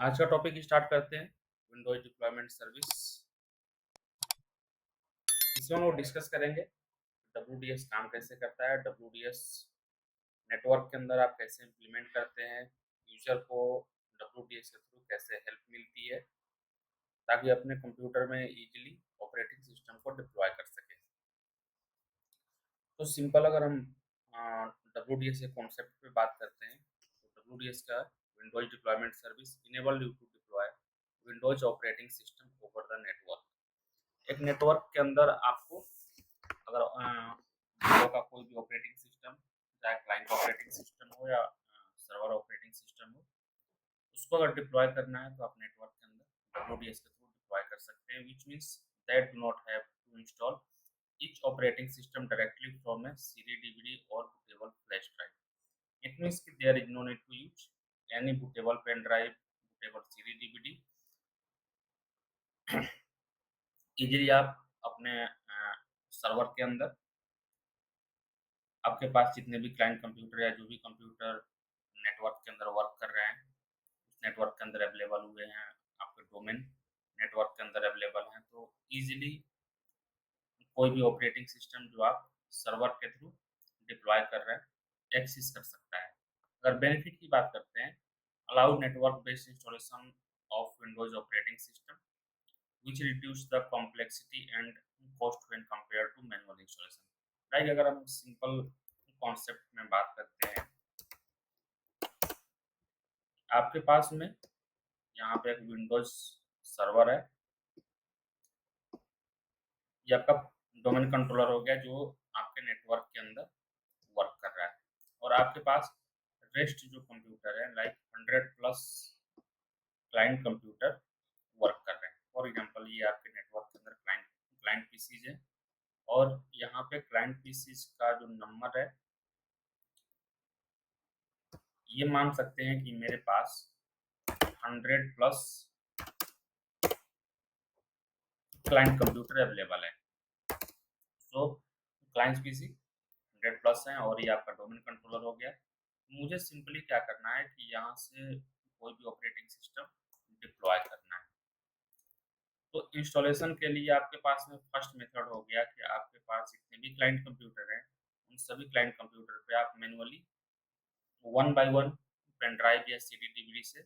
आज का topic start करते हैं। विंडोज डिप्लॉयमेंट सर्विस, इसमें हम लोग डिस्कस करेंगे डब्ल्यूडीएस काम कैसे करता है, डब्ल्यूडीएस नेटवर्क के अंदर आप कैसे इम्प्लीमेंट करते हैं, यूजर को डब्ल्यूडीएस के थ्रू कैसे हेल्प मिलती है ताकि अपने कंप्यूटर में इजीली ऑपरेटिंग सिस्टम को डिप्लॉय कर सके। तो सिंपल अगर हम डब्ल्यूडीएस के कॉन्सेप्ट पे बात करते हैं तो डब्ल्यूडीएस का Windows deployment service enable you to deploy Windows operating system over the network. एक नेटवर्क के अंदर आपको अगर विंडो का कोई भी ऑपरेटिंग सिस्टम, चाहे क्लाइंट ऑपरेटिंग सिस्टम हो या सर्वर ऑपरेटिंग सिस्टम हो, उसको अगर डिप्लॉय करना है तो आप नेटवर्क के अंदर डब्ल्यूडीएस के थ्रू डिप्लॉय कर सकते हैं, which means that do not have to install each operating system directly from a CD, DVD or bootable flash drive. It means that there is no need to use any bootable pen drive, bootable CD, DVD. Easily आप अपने server के अंदर आपके पास जितने भी client computer या जो भी कंप्यूटर नेटवर्क के अंदर वर्क कर रहे हैं उस नेटवर्क के अंदर अवेलेबल हुए हैं, आपके डोमेन नेटवर्क के अंदर अवेलेबल हैं, तो इजीली कोई भी ऑपरेटिंग सिस्टम जो आप सर्वर के थ्रू डिप्लॉय कर रहे हैं एक्सेस कर सकता है। अगर बेनिफिट की बात करते हैं, allow network based installation of Windows operating system which reduce the complexity and cost when compare to manual installation. Like अगर हम सिंपल कॉन्सेप्ट में बात करते हैं, आपके पास में यहाँ पे एक विंडोज सर्वर है, ये आपका डोमेन कंट्रोलर हो गया जो आपके नेटवर्क के अंदर वर्क कर रहा है, और आपके पास रेस्ट जो कंप्यूटर है लाइक 100+ क्लाइंट कंप्यूटर वर्क कर रहे हैं। फॉर एग्जांपल ये आपके नेटवर्क के अंदर क्लाइंट क्लाइंट पीसीज है, और यहाँ पे क्लाइंट पीसीज का जो नंबर है, ये मान सकते हैं कि मेरे पास 100+ क्लाइंट कंप्यूटर अवेलेबल है। सो क्लाइंट पीसी 100+ हैं और ये आपका डोमेन कंट्रोलर हो गया। मुझे सिंपली क्या करना है कि यहाँ से कोई भी ऑपरेटिंग सिस्टम डिप्लॉय करना है। तो इंस्टॉलेशन के लिए आपके पास में फर्स्ट मेथड हो गया कि आपके पास जितने भी क्लाइंट कंप्यूटर हैं उन सभी क्लाइंट कंप्यूटर पे आप मैनुअली 1 बाय 1 पेन ड्राइव या सीडी डीवीडी से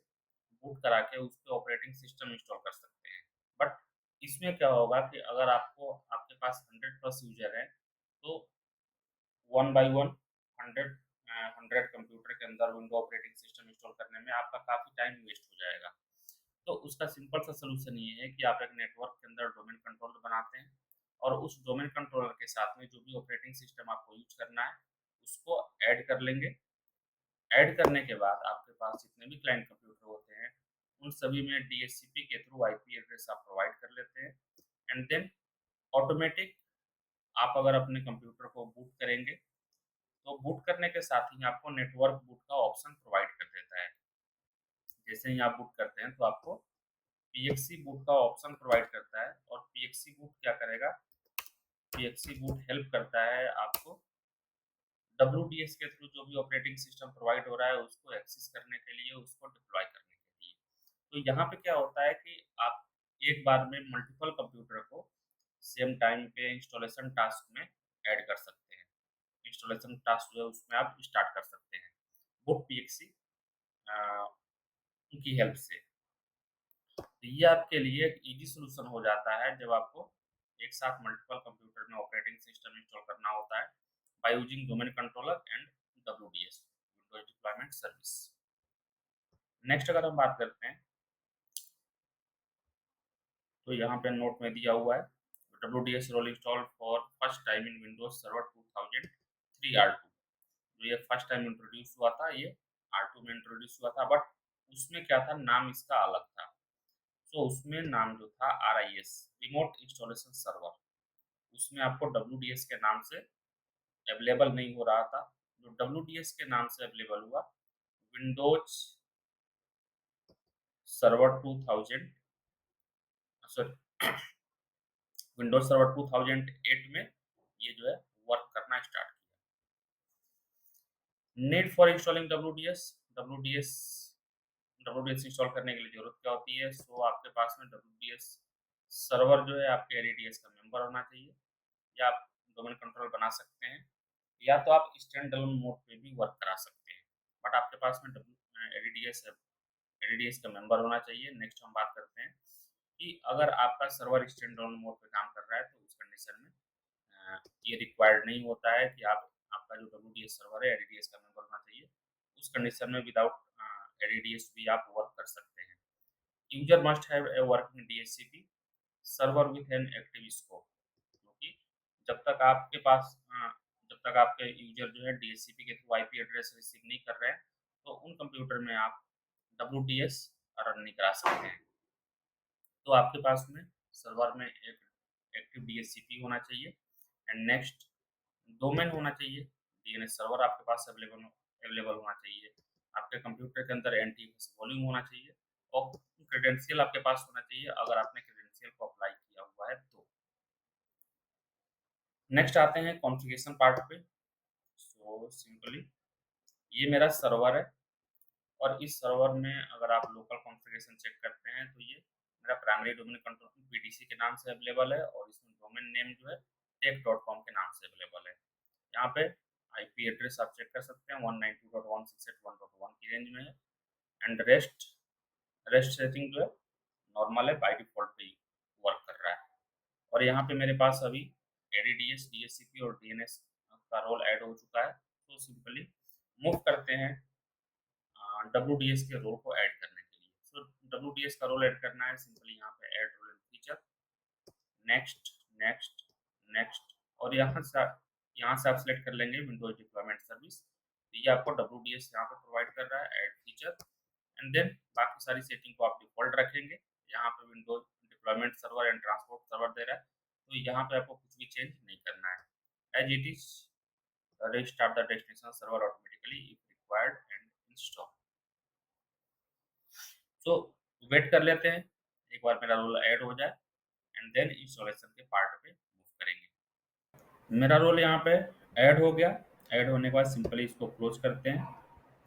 बूट करा के उस पे ऑपरेटिंग सिस्टम इंस्टॉल कर सकते हैं। बट इसमें क्या होगा कि अगर आपको आपके पास 100+ यूजर है तो 1 बाय 1 100 कंप्यूटर के अंदर विंडो ऑपरेटिंग सिस्टम इंस्टॉल करने में आपका काफ़ी टाइम वेस्ट हो जाएगा। तो उसका सिंपल सा सलूशन ये है कि आप एक नेटवर्क के अंदर डोमेन कंट्रोलर बनाते हैं और उस डोमेन कंट्रोलर के साथ में जो भी ऑपरेटिंग सिस्टम आपको यूज करना है उसको ऐड कर लेंगे। ऐड करने के बाद आपके पास जितने भी क्लाइंट कंप्यूटर होते हैं उन सभी में डीएचसीपी के थ्रू आईपी एड्रेस आप प्रोवाइड कर लेते हैं, एंड देन ऑटोमेटिक आप अगर अपने कंप्यूटर को बूट करेंगे तो बूट करने के साथ ही आपको नेटवर्क बूट का ऑप्शन प्रोवाइड कर देता है। जैसे ही आप बूट करते हैं तो आपको पीएक्सी बूट का ऑप्शन प्रोवाइड करता है, और पीएक्सी बूट क्या करेगा, पीएक्सी बूट हेल्प करता है आपको डब्ल्यूडीएस के थ्रू जो भी ऑपरेटिंग सिस्टम प्रोवाइड हो रहा है उसको एक्सेस करने के लिए, उसको डिप्लॉय करने के लिए। तो यहाँ पे क्या होता है कि आप एक बार में मल्टीपल कंप्यूटर को सेम टाइम पे इंस्टॉलेशन टास्क में ऐड कर सकते हैं। इंस्टॉलेशन टास्क जो है उसमें आप स्टार्ट कर सकते हैं बुट पीएक्सी की हेल्प से। तो ये आपके लिए एक ईजी सोल्यूशन हो जाता है जब आपको एक साथ मल्टीपल कंप्यूटर में ऑपरेटिंग सिस्टम इंस्टॉल करना होता है by using domain controller and WDS Windows deployment service. Next अगर हम बात करते हैं तो यहाँ पे नोट में दिया हुआ है WDS role install for first time in Windows server 2003 R2। जो ये फर्स्ट टाइम इंट्रोड्यूस हुआ था, ये R2 में इंट्रोड्यूस हुआ था, बट उसमें क्या था, नाम इसका अलग था। तो उसमें नाम जो था RIS रिमोट इंस्टॉलेशन सर्वर, उसमें आपको डब्ल्यूडीएस के नाम से अवेलेबल नहीं हो रहा था। जो डब्ल्यूडीएस के नाम से अवेलेबल हुआ Windows server 2000, sorry Windows server 2008 में ये जो है वर्क करना स्टार्ट किया। Need for installing WDS WDS install करने के लिए ज़रूरत क्या होती है? सो आपके पास में WDS सर्वर जो है आपके LDS का मेंबर होना चाहिए, या आप डोमेन कंट्रोलर बना सकते हैं, या तो आप स्टैंड अलोन मोड पे भी वर्क करा सकते हैं। बट आपके पास में LDS का मेंबर होना चाहिए। नेक्स्ट हम बात करते हैं कि अगर आपका सर्वर स्टैंड अलोन मोड पे काम कर रहा है, तो उस कंडीशन में ये रिक्वायर्ड नहीं होता है कि आपका जो WDS सर्वर है LDS का मेंबर होना चाहिए। उस कंडीशन में विदाउट LDS भी आप वर्क कर सकते हैं। User must have a working DHCP server with an active scope, क्योंकि जब तक आपके पास जब तक आपके यूजर जो है DHCP के थ्रू IP एड्रेस रिसीव नहीं कर रहे हैं, तो उन कंप्यूटर में आप WDS रन नहीं करा सकते हैं। तो आपके पास में सर्वर में एक एक्टिव DHCP होना चाहिए। एंड नेक्स्ट, डोमेन होना चाहिए। DNS सर्वर आपके पास अवेलेबल होना चाहिए। आपके कंप्यूटर के अंदर एंटीवायरस वॉल्यूम होना चाहिए, और क्रेडेंशियल आपके पास होना चाहिए अगर आपने क्रेडेंशियल को अप्लाई किया हुआ है तो। नेक्स्ट आते हैं कॉन्फ़िगरेशन पार्ट पे। सो सिंपली ये मेरा सर्वर है, और इस सर्वर में अगर आप लोकल कॉन्फ़िगरेशन चेक करते हैं तो ये मेरा प्राइमरी डोमेन कंट्रोल PDC के नाम से अवेलेबल है, और इसमें डोमेन नेम जो है tech.com के नाम से अवेलेबल है। यहाँ पे IP एड्रेस आप चेक कर सकते हैं 192.168.1.1 की रेंज में है। एंड रेस्ट सेटिंग जो है नॉर्मल है, बाय डिफ़ॉल्ट पे ही वर्क कर रहा है। और यहाँ पे मेरे पास अभी ADDS, DHCP और DNS का रोल ऐड हो चुका है। तो सिंपली मूव करते हैं WDS के रोल को ऐड करने के लिए। सो WDS का रोल ऐड करना है, सिंपली यहाँ पे add role in feature, next, next, next, और यहाँ से आप सेलेक्ट कर लेंगे विंडोज डिप्लॉयमेंट सर्विस। तो ये आपको WDS यहाँ पे प्रोवाइड कर रहा है, ऐड फीचर। एंड देन बाकी सारी सेटिंग को आप डिफ़ॉल्ट रखेंगे। यहाँ पे Windows deployment server and transport server दे रहा है, तो यहाँ पे आपको कुछ भी चेंज नहीं करना है। As it is restart the destination server automatically if required and install. तो वेट कर लेते हैं एक बार मेरा रोल ऐड हो जाए, एंड देन इंस्टॉलेशन के पार्ट पे मूव करेंगे। मेरा रोल यहाँ पे ऐड हो गया। ऐड होने के बाद सिंपली इसको क्लोज करते हैं।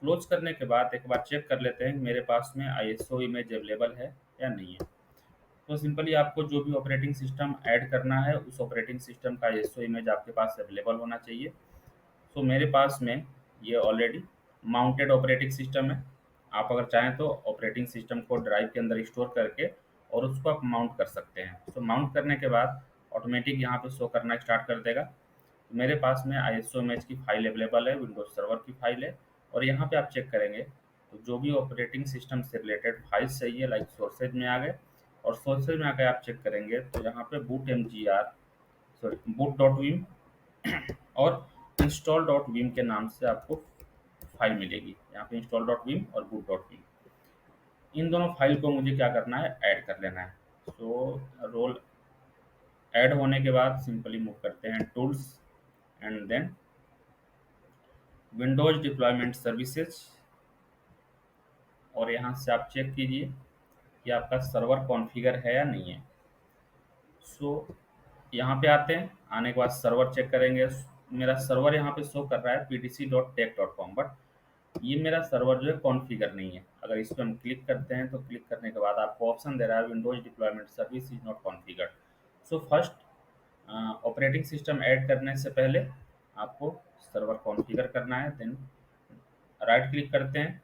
क्लोज करने के बाद एक बार चेक कर लेते हैं कि मेरे पास में ISO इमेज अवेलेबल है या नहीं है। तो सिंपली आपको जो भी ऑपरेटिंग सिस्टम ऐड करना है, उस ऑपरेटिंग सिस्टम का ISO इमेज आपके पास अवेलेबल होना चाहिए। तो मेरे पास में ये ऑलरेडी माउंटेड ऑपरेटिंग सिस्टम है। आप अगर चाहें तो ऑपरेटिंग सिस्टम को ड्राइव के अंदर स्टोर करके और उसको आप माउंट कर सकते हैं। तो माउंट करने के बाद ऑटोमेटिक यहाँ पे शो करना स्टार्ट कर देगा। तो मेरे पास में ISO इमेज की फाइल अवेलेबल है, विंडोज सर्वर की फाइल है, और यहाँ पे आप चेक करेंगे तो जो भी ऑपरेटिंग सिस्टम से रिलेटेड फाइल्स चाहिए लाइक सोर्सेज में आ गए, और सोर्सेज में आकर आप चेक करेंगे तो यहाँ पे boot डॉट विम और इंस्टॉल डॉट विम के नाम से आपको फाइल मिलेगी। यहाँ पे इंस्टॉल डॉट विम और boot डॉट विम, इन दोनों फाइल को मुझे क्या करना है, ऐड कर लेना है। सो रोल ऐड होने के बाद सिंपली मूव करते हैं tools, and then Windows deployment services, और यहाँ से आप चेक कीजिए कि आपका सर्वर कॉन्फ़िगर है या नहीं है। सो यहाँ पे आते हैं, आने के बाद सर्वर चेक करेंगे। मेरा सर्वर यहाँ पे शो कर रहा है pdc.tech.com, बट ये मेरा सर्वर जो है कॉन्फ़िगर नहीं है। अगर इस पे हम क्लिक करते हैं तो क्लिक करने के बाद आपको ऑप्शन दे रहा है Windows deployment service is not configured. So first operating system add करने से पहले आपको सर्वर कॉन्फ़िगर करना है। देन राइट क्लिक करते हैं।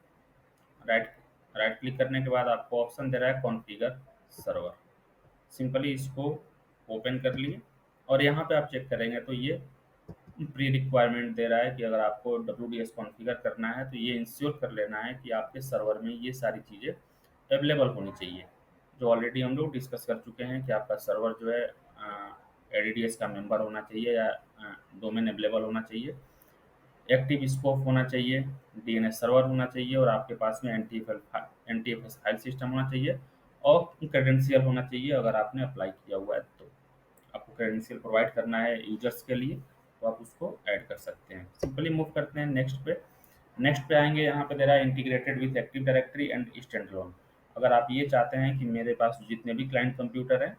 राइट राइट क्लिक करने के बाद आपको ऑप्शन दे रहा है कॉन्फ़िगर सर्वर। सिंपली इसको ओपन कर लिए, और यहाँ पे आप चेक करेंगे तो ये प्री रिक्वायरमेंट दे रहा है कि अगर आपको WDS कॉन्फ़िगर करना है तो ये इंश्योर कर लेना है कि आपके सर्वर में ये सारी चीज़ें अवेलेबल होनी चाहिए, जो ऑलरेडी हम लोग डिस्कस कर चुके हैं कि आपका सर्वर जो है ADDS का मेंबर होना चाहिए, या डोमेन अवेलेबल होना चाहिए, एक्टिव स्कोप होना चाहिए, DNS सर्वर होना चाहिए, और आपके पास में NTFS फाइल सिस्टम होना चाहिए, और क्रेडेंशियल होना चाहिए अगर आपने अप्लाई किया हुआ है तो। आपको क्रेडेंशियल प्रोवाइड करना है यूजर्स के लिए, तो आप उसको ऐड कर सकते हैं। सिंपली मूव करते हैं नेक्स्ट पे। नेक्स्ट पे आएंगे, यहाँ पे दे रहा है integrated with active directory and stand alone. अगर आप ये चाहते हैं कि मेरे पास जितने भी क्लाइंट कंप्यूटर हैं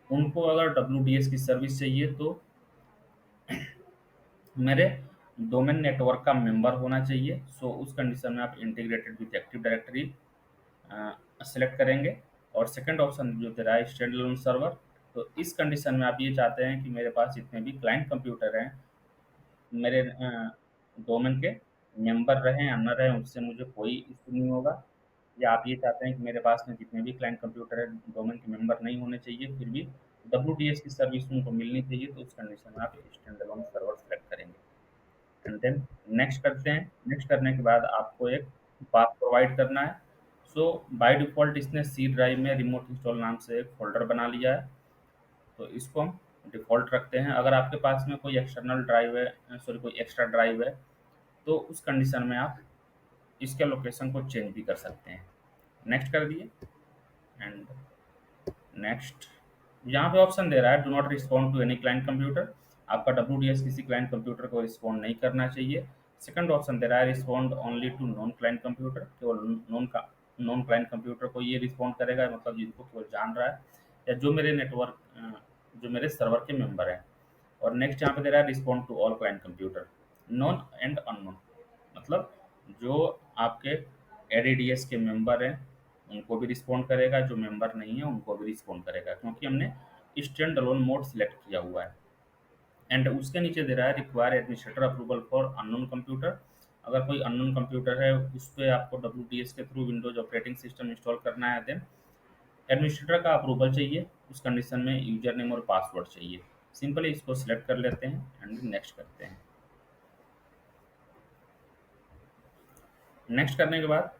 उनको अगर WDS की सर्विस चाहिए, तो मेरे डोमेन नेटवर्क का मेंबर होना चाहिए। सो उस कंडीशन में आप integrated with active directory select करेंगे। और सेकंड ऑप्शन जो दे रहा है स्टैंड अलोन सर्वर, तो इस कंडीशन में आप ये चाहते हैं कि मेरे पास जितने भी क्लाइंट कंप्यूटर हैं मेरे डोमेन के मेंबर रहें या न रहें उससे मुझे कोई इशू नहीं होगा। या आप ये चाहते हैं कि मेरे पास में जितने भी क्लाइंट कंप्यूटर है डोमेन के मेंबर नहीं होने चाहिए, फिर भी डब्ल्यू की सर्विस उनको मिलनी चाहिए, तो उस कंडीशन में आप स्टैंड अलोन सर्वर सेलेक्ट करेंगे। एंड देन नेक्स्ट करते हैं। नेक्स्ट करने के बाद आपको एक पाथ प्रोवाइड करना है। सो बाय डिफ़ॉल्ट इसने सी ड्राइव में रिमोट इंस्टॉल नाम से एक फ़ोल्डर बना लिया है, तो इसको हम डिफ़ॉल्ट रखते हैं। अगर आपके पास में कोई एक्सटर्नल ड्राइव है, सॉरी कोई एक्स्ट्रा ड्राइव है, तो उस कंडीशन में आप इसके लोकेशन को चेंज भी कर सकते हैं। नेक्स्ट कर दिए एंड नेक्स्ट। यहाँ पे ऑप्शन दे रहा है do not respond to any client computer. आपका डब्ल्यू किसी क्लाइंट कंप्यूटर को रिस्पॉन्ड नहीं करना चाहिए। सेकंड ऑप्शन दे रहा है respond only to non client computer, केवल नॉन क्लाइंट कंप्यूटर को ये रिस्पॉन्ड करेगा, मतलब जिनको केवल जान रहा है या जो मेरे नेटवर्क जो मेरे सर्वर के मेंबर हैं। और नेक्स्ट यहाँ पे दे रहा है respond to all client computer, known and unknown, मतलब जो आपके एडीडीएस के मेंबर हैं उनको भी रिस्पॉन्ड करेगा, जो मेंबर नहीं है उनको भी रिस्पॉन्ड करेगा, क्योंकि हमने स्टैंड अलोन मोड सिलेक्ट किया हुआ है। एंड उसके नीचे दे रहा है require administrator approval for unknown computer. अगर कोई अननोन कंप्यूटर है उस पर आपको डब्ल्यू के through Windows operating system install करना है, देन एडमिनिस्ट्रेटर का अप्रूवल चाहिए। उस कंडीशन में यूजर नेम और पासवर्ड चाहिए। सिंपली इसको सिलेक्ट कर लेते हैं एंड नेक्स्ट करते हैं। नेक्स्ट करने के बाद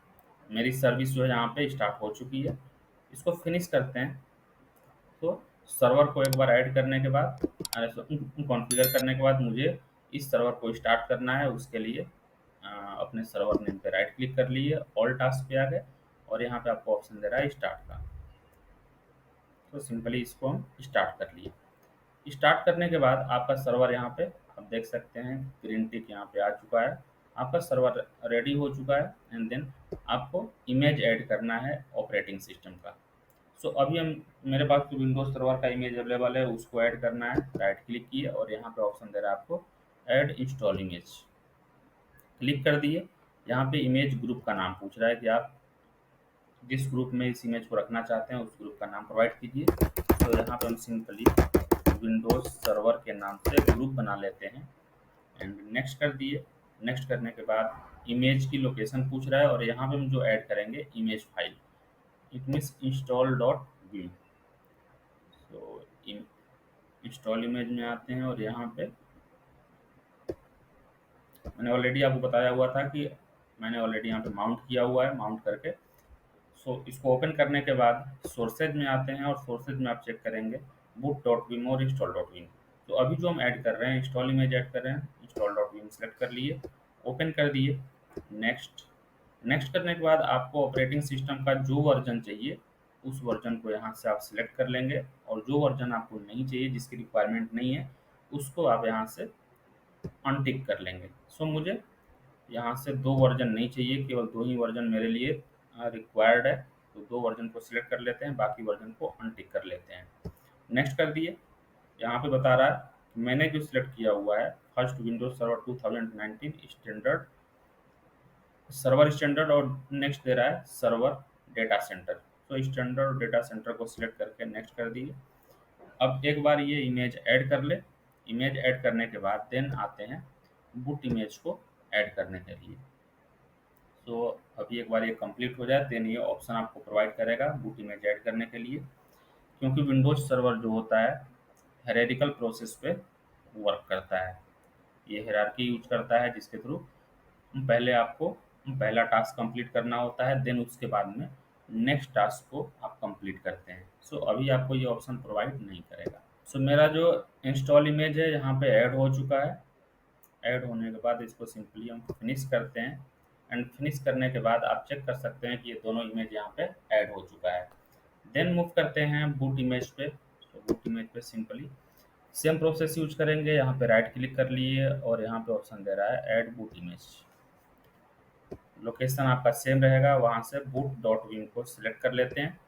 मेरी सर्विस जो है यहाँ पे स्टार्ट हो चुकी है। इसको फिनिश करते हैं। तो सर्वर को एक बार ऐड करने के बाद कॉन्फ़िगर करने के बाद मुझे इस सर्वर को स्टार्ट करना है। उसके लिए अपने सर्वर नेम पे राइट क्लिक कर लिए, ऑल टास्क पे आ गए और यहाँ पे आपको ऑप्शन दे रहा है स्टार्ट का। तो सिंपली इसको हम स्टार्ट कर लिए। स्टार्ट करने के बाद आपका सर्वर यहाँ पे आप देख सकते हैं ग्रीन टिक यहाँ पे आ चुका है। आपका सर्वर रेडी हो चुका है एंड देन आपको इमेज ऐड करना है ऑपरेटिंग सिस्टम का। सो अभी हम मेरे पास जो विंडोज सर्वर का इमेज अवेलेबल है उसको ऐड करना है। राइट क्लिक किए और यहाँ पे ऑप्शन दे रहा है आपको ऐड इंस्टॉल इमेज, क्लिक कर दिए। यहाँ पे इमेज ग्रुप का नाम पूछ रहा है कि आप जिस ग्रुप में इस इमेज को रखना चाहते हैं उस ग्रुप का नाम प्रोवाइड कीजिए। तो यहाँ पे हम सिंपली विंडोज सर्वर के नाम से ग्रुप बना लेते हैं एंड नेक्स्ट कर दिए। नेक्स्ट करने के बाद इमेज की लोकेशन पूछ रहा है और यहाँ पे हम जो ऐड करेंगे image file, it means install dot V. So install image में आते हैं और यहाँ पे मैंने ऑलरेडी आपको बताया हुआ था कि मैंने ऑलरेडी यहाँ पे माउंट किया हुआ है, माउंट करके। सो इसको ओपन करने के बाद सोर्सेज में आते हैं और सोर्सेज में आप चेक करेंगे boot डॉट विम और इंस्टॉल डॉट विम। तो अभी जो हम ऐड कर रहे हैं इंस्टॉल इमेज ऐड कर रहे हैं, इंस्टॉल डॉट विम सेलेक्ट कर लिए, ओपन कर दिए। नेक्स्ट। नेक्स्ट करने के बाद आपको ऑपरेटिंग सिस्टम का जो वर्जन चाहिए उस वर्जन को यहाँ से आप सिलेक्ट कर लेंगे और जो वर्जन आपको नहीं चाहिए, जिसकी रिक्वायरमेंट नहीं है, उसको आप यहाँ से अनटिक कर लेंगे। सो मुझे यहाँ से 2 वर्ज़न नहीं चाहिए, केवल 2 ही वर्ज़न मेरे लिए रिक्वायर्ड है। तो 2 वर्ज़न को सिलेक्ट कर लेते हैं, बाकी वर्ज़न को अनटिक कर लेते हैं। नेक्स्ट कर दिए। यहाँ पे बता रहा है कि मैंने जो सिलेक्ट किया हुआ है first Windows server 2019 standard, server standard, और नेक्स्ट दे रहा है सर्वर डेटा सेंटर। तो स्टैंडर्ड डेटा सेंटर को सिलेक्ट करके नेक्स्ट कर दिए। अब एक बार ये इमेज ऐड कर ले। इमेज ऐड करने के बाद देन आते हैं बूट इमेज को ऐड करने के लिए। सो अभी एक बार ये कंप्लीट हो जाए देन ये ऑप्शन आपको प्रोवाइड करेगा बूट इमेज ऐड करने के लिए। क्योंकि विंडोज सर्वर जो होता है हेरेडिकल प्रोसेस पे वर्क करता है, ये हायरार्की यूज करता है जिसके थ्रू पहले आपको पहला टास्क कंप्लीट करना होता है, देन उसके बाद में नेक्स्ट टास्क को आप कंप्लीट करते हैं। सो अभी आपको ये ऑप्शन प्रोवाइड नहीं करेगा। सो मेरा जो इंस्टॉल इमेज है यहाँ पे ऐड हो चुका है। ऐड होने के बाद इसको सिंपली हम फिनिश करते हैं एंड फिनिश करने के बाद आप चेक कर सकते हैं कि ये दोनों इमेज यहाँ पे ऐड हो चुका है। देन मूव करते हैं बूट इमेज पे। तो बूट इमेज पे सिंपली सेम प्रोसेस यूज करेंगे। यहाँ पे राइट क्लिक कर लिए और यहाँ पे ऑप्शन दे रहा है ऐड बूट इमेज। लोकेशन आपका सेम रहेगा, वहाँ से बूट डॉट विम को सिलेक्ट कर लेते हैं।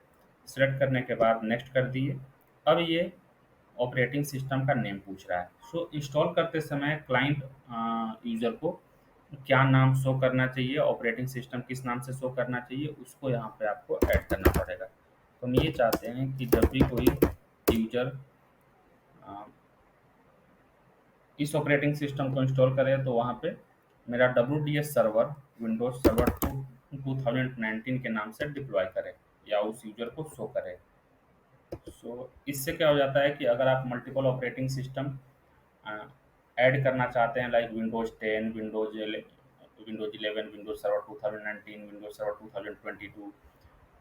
सिलेक्ट करने के बाद नेक्स्ट कर दिए। अब ये ऑपरेटिंग सिस्टम का नेम पूछ रहा है। सो इंस्टॉल करते समय क्लाइंट यूज़र को क्या नाम शो करना चाहिए, ऑपरेटिंग सिस्टम किस नाम से शो करना चाहिए, उसको यहाँ पे आपको ऐड करना पड़ेगा। तो हम ये चाहते हैं कि जब भी कोई यूज़र इस ऑपरेटिंग सिस्टम को इंस्टॉल करें तो वहाँ पे मेरा WDS सर्वर विंडोज सर्वर 2019 के नाम से डिप्लॉय करे या उस यूज़र को शो करे। सो इससे क्या हो जाता है कि अगर आप मल्टीपल ऑपरेटिंग सिस्टम ऐड करना चाहते हैं like Windows 10, Windows 11, Windows server 2019, Windows server 2022,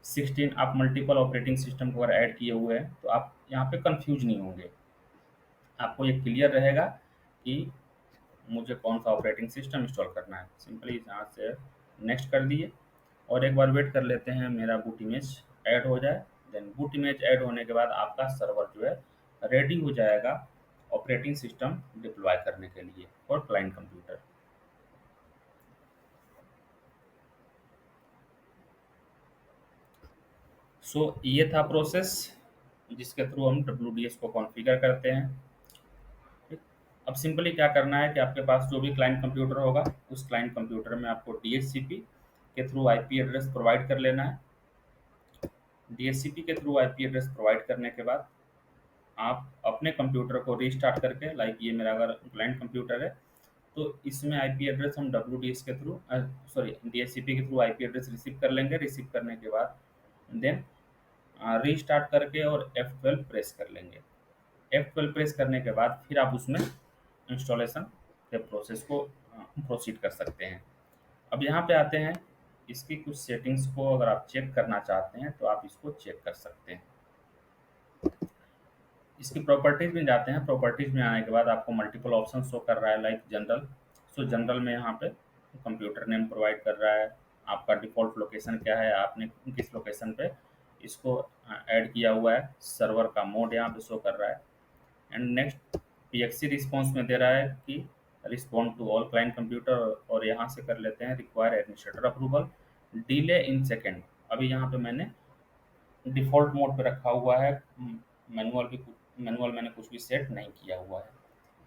16, आप मल्टीपल ऑपरेटिंग सिस्टम को अगर ऐड किए हुए हैं तो आप यहाँ पे कंफ्यूज नहीं होंगे। आपको ये क्लियर रहेगा कि मुझे कौन सा ऑपरेटिंग सिस्टम इंस्टॉल करना है। सिंपली यहाँ से नेक्स्ट कर दिए और एक बार वेट कर लेते हैं मेरा बूट इमेज ऐड हो जाए। देन बूट इमेज ऐड होने के बाद आपका सर्वर जो है रेडी हो जाएगा ऑपरेटिंग सिस्टम डिप्लॉय करने के लिए और क्लाइंट कंप्यूटर। सो ये था प्रोसेस जिसके थ्रू हम WDS को कॉन्फ़िगर करते हैं। ठीक। अब सिंपली क्या करना है कि आपके पास जो भी क्लाइंट कंप्यूटर होगा उस क्लाइंट कंप्यूटर में आपको DHCP के थ्रू आईपी एड्रेस प्रोवाइड कर लेना है। DHCP के थ्रू आईपी एड्रेस प्रोवाइड करने के बाद आप अपने कंप्यूटर को रीस्टार्ट करके लाइक ये मेरा अगर क्लाइंट कंप्यूटर है तो इसमें आईपी एड्रेस हम WDS के थ्रू सॉरी DHCP के थ्रू आईपी एड्रेस रिसीव कर लेंगे। रिसीव करने के बाद देन रीस्टार्ट करके और F12 प्रेस कर लेंगे। F12 प्रेस करने के बाद फिर आप उसमें इंस्टॉलेशन के प्रोसेस को प्रोसीड कर सकते हैं। अब यहाँ पे आते हैं इसकी कुछ सेटिंग्स को अगर आप चेक करना चाहते हैं तो आप इसको चेक कर सकते हैं। इसकी प्रॉपर्टीज में जाते हैं। प्रॉपर्टीज में आने के बाद आपको मल्टीपल ऑप्शन शो कर रहा है लाइक जनरल। सो जनरल में यहाँ पे कंप्यूटर नेम प्रोवाइड कर रहा है, आपका डिफ़ॉल्ट लोकेशन क्या है, आपने किस लोकेशन पे इसको ऐड किया हुआ है, सर्वर का मोड यहाँ पे शो कर रहा है। एंड नेक्स्ट PXC रिस्पॉन्स में दे रहा है कि respond to all client computer और यहाँ से कर लेते हैं require administrator approval delay in second. अभी यहाँ पे मैंने डिफ़ॉल्ट मोड पे रखा हुआ है, मैनुअल मैंने कुछ भी सेट नहीं किया हुआ है।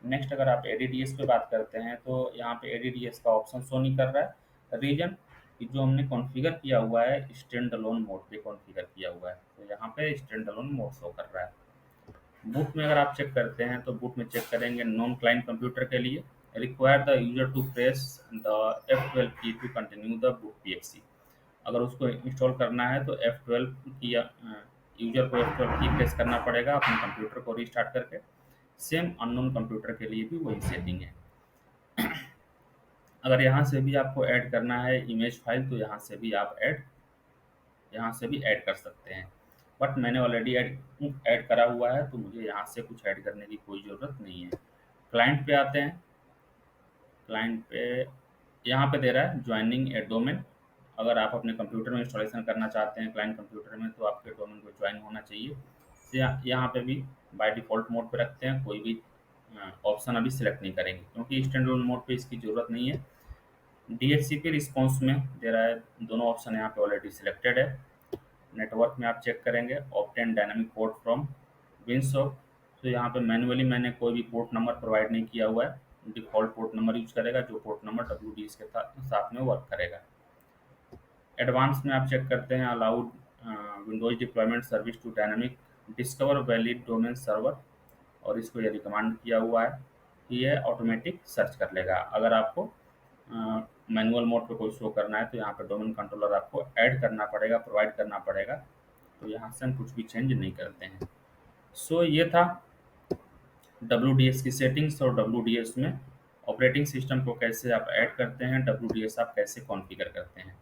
नेक्स्ट अगर आप ADDS पे बात करते हैं तो यहाँ पे ADDS का ऑप्शन शो नहीं कर रहा है। रीजन कि जो हमने कॉन्फ़िगर किया हुआ है स्टैंड अलोन मोड पे कॉन्फ़िगर किया हुआ है, तो यहाँ पे स्टैंड अलोन मोड शो कर रहा है। बूट में अगर आप चेक करते हैं तो बूट में चेक करेंगे नॉन क्लाइंट कंप्यूटर के लिए require the user to press the F12 key to continue the boot PXC। अगर उसको इंस्टॉल करना है तो F12 की यूजर को F12 की प्रेस करना पड़ेगा अपने कंप्यूटर को रीस्टार्ट करके। सेम अननोन कंप्यूटर के लिए भी वही सेटिंग है। अगर यहाँ से भी आपको ऐड करना है इमेज फाइल तो यहाँ से भी ऐड कर सकते हैं। बट मैंने ऑलरेडी ऐड करा हुआ है तो मुझे यहाँ से कुछ ऐड करने की कोई ज़रूरत नहीं है। क्लाइंट पे आते हैं। क्लाइंट पे यहाँ पे दे रहा है ज्वाइनिंग ए डोमेन। अगर आप अपने कंप्यूटर में इंस्टॉलेशन करना चाहते हैं क्लाइंट कंप्यूटर में तो आपके डोमेन को ज्वाइन होना चाहिए। तो यहाँ पे भी बाय डिफ़ॉल्ट मोड पे रखते हैं, कोई भी ऑप्शन अभी सिलेक्ट नहीं करेंगे क्योंकि स्टैंड अलोन मोड पे इसकी ज़रूरत नहीं है। DHCP रिस्पॉन्स में दे रहा है, दोनों ऑप्शन यहाँ पे ऑलरेडी सिलेक्टेड है। नेटवर्क में आप चेक करेंगे ऑप्टेन डायनामिक पोर्ट फ्रॉम विंडसॉफ्ट। तो यहाँ पे मैन्युअली मैंने कोई भी पोर्ट नंबर प्रोवाइड नहीं किया हुआ है, डिफ़ॉल्ट पोर्ट नंबर यूज़ करेगा जो पोर्ट नंबर WDS के साथ में वर्क करेगा। एडवांस में आप चेक करते हैं allowed Windows deployment service to dynamic discover valid domain server और इसको ये रिकमेंड किया हुआ है कि ये ऑटोमेटिक सर्च कर लेगा। अगर आपको मैनुअल मोड पे कोई शो करना है तो यहाँ पे डोमेन कंट्रोलर आपको ऐड करना पड़ेगा, प्रोवाइड करना पड़ेगा। तो यहाँ से हम कुछ भी चेंज नहीं करते हैं। सो ये था WDS की सेटिंग्स और WDS में ऑपरेटिंग सिस्टम को कैसे आप ऐड करते हैं, WDS आप कैसे कॉन्फ़िगर करते हैं।